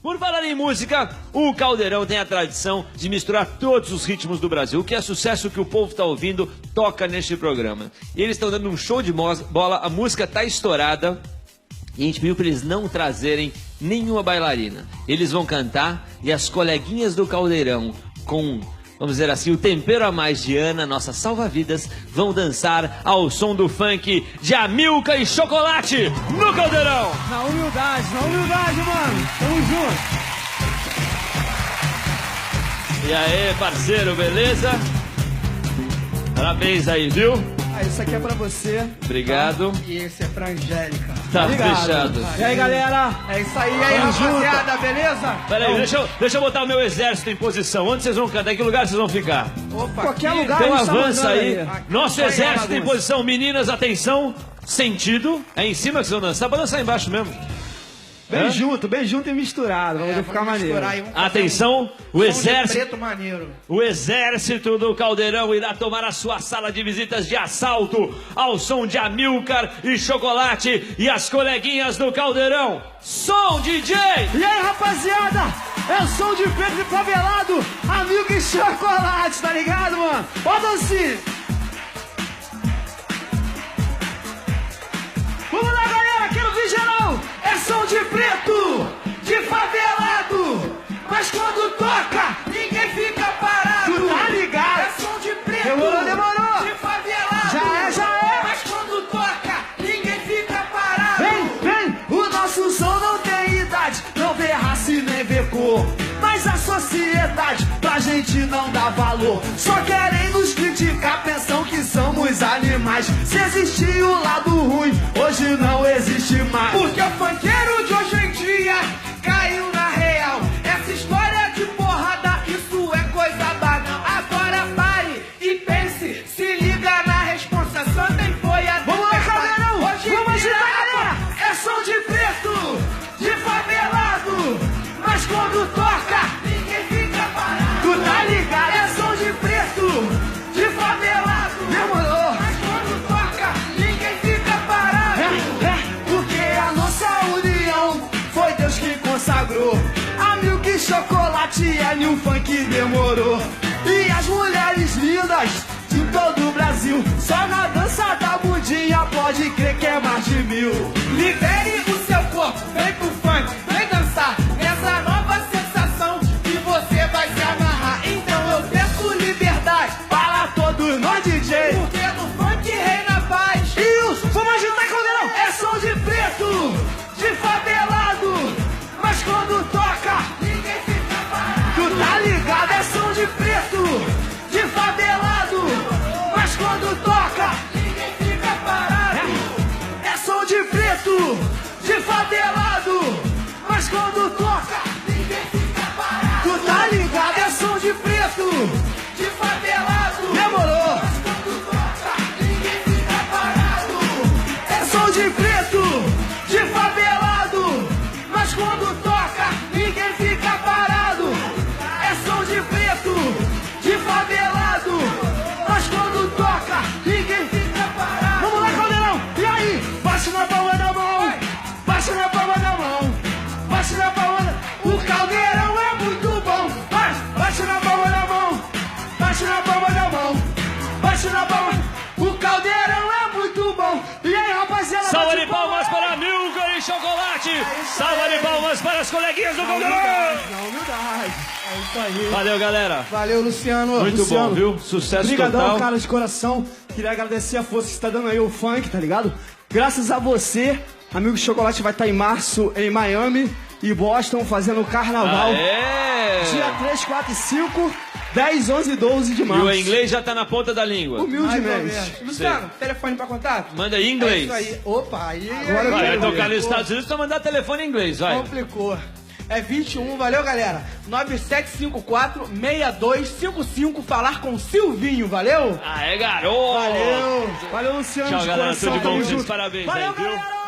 Por falar em música, o Caldeirão tem a tradição de misturar todos os ritmos do Brasil. O que é sucesso que o povo tá ouvindo, toca neste programa. E eles estão dando um show de bola, a música tá estourada. E a gente pediu para eles não trazerem nenhuma bailarina. Eles vão cantar e as coleguinhas do Caldeirão, com, vamos dizer assim, o tempero a mais de Ana, nossa salva-vidas, vão dançar ao som do funk de Amilcar e Chocolate no Caldeirão. Na humildade, mano. Tamo junto. E aí, parceiro, beleza? Parabéns aí, viu? Isso aqui é pra você. Obrigado. Tá? E esse é pra Angélica. Tá Obrigado. fechado. E aí, galera? É isso aí, rapaziada, beleza? Peraí, deixa eu botar o meu exército em posição. Onde vocês vão cantar? Em que lugar vocês vão ficar? Opa, qualquer lugar. Então avança aí. Nosso exército em bagunça. posição. Meninas, atenção. Sentido. É em cima que vocês vão dançar. Pode dançar embaixo mesmo. Bem junto e misturado. Vamos ficar maneiro. Atenção, o exército. Preto maneiro. O exército do Caldeirão irá tomar a sua sala de visitas de assalto ao som de Amilcar e Chocolate e as coleguinhas do Caldeirão. Som, DJ! E aí, rapaziada? É o som de preto e favelado, Amilcar e Chocolate, tá ligado, mano? Ó, dancinha! Vamos lá, galera, aqui no Vigerão! É som de preto, de favelado, mas quando toca, ninguém fica parado. Tu tá ligado? É som de preto, demorou. De favelado, já é. Mas quando toca, ninguém fica parado. Vem, o nosso som não tem idade, não vê raça e nem vê cor. Mas a sociedade pra gente não dá valor. Só querem nos criticar, pensam que somos animais. Se existia o lado ruim, hoje não existe mais. Porque o funkeiro de hoje em dia caiu na real. Essa história de porrada, isso é coisa banal. Agora pare e pense, se liga na responsa. Só nem foi a Vamos lá, Caldeirão! Vamos agitar, galera! É som de preto, de favelado, mas quando toca, ninguém fica parado. Tu tá ligado? É som de preto, de favelado. Demorou. Mas quando toca, ninguém fica parado. Porque a nossa união foi Deus que consagrou. Amilcar e Chocolate é New Funk demorou. E as mulheres lindas de todo o Brasil, só na dança da bundinha pode crer que é mais de 1000. Libere o seu corpo, vem pro funk, vem dançar essa nova sensação que você vai se amarrar. Então eu peço liberdade para todos nós, DJ, porque no funk reina a paz. E vamos agitar, Caldeirão! É som de preto, de favelado, mas quando toca, ninguém fica parado. Tu tá ligado? É som de preto, de favelado, mas quando toca, ninguém fica parado. É som de preto, de favelado, mas quando toca, ninguém fica parado. Tu tá ligado? É som de preto, de favelado. Demorou. Mas quando toca, ninguém fica parado. É som de preto, de favelado, mas quando toca, ninguém fica parado. É som de preto, de favelado, mas quando toca, ninguém fica parado. Vamos lá, Caldeirão! E aí? Bate na palma da mão, bate na palma da mão, bate na palma da... O Caldeirão é muito bom. Bate na palma da mão, bate na palma da mão, bate na palma... O Caldeirão é muito bom. E aí, rapaziada? Salva de palmas para Amilcar e Chocolate! Salva de palmas para as coleguinhas do Caldeirão! Na humildade. É isso aí. Valeu, galera! Valeu, Luciano. Muito bom, viu? Sucesso Obrigadão, total. cara, de coração. Queria agradecer a força que você tá dando aí o funk, tá ligado? Graças a você, Amilcar e Chocolate vai estar em março em Miami e Boston fazendo carnaval. Dia 3, 4 e 5, 10, 11 e 12 de E março. o inglês já tá na ponta da língua. Humildemente. Luciano, telefone pra contato? Manda aí em inglês. É isso aí. Opa, aí Agora eu Vai quero tocar ver. nos Estados Unidos pra mandar telefone em inglês, vai. complicou. É 21, valeu, galera? 9754-6255, falar com Silvinho, valeu? Aê, garoto! Valeu, Luciano, Tchau, de galera. coração, Tudo de bom tamo pra vocês. junto. Parabéns Valeu, aí, viu? galera!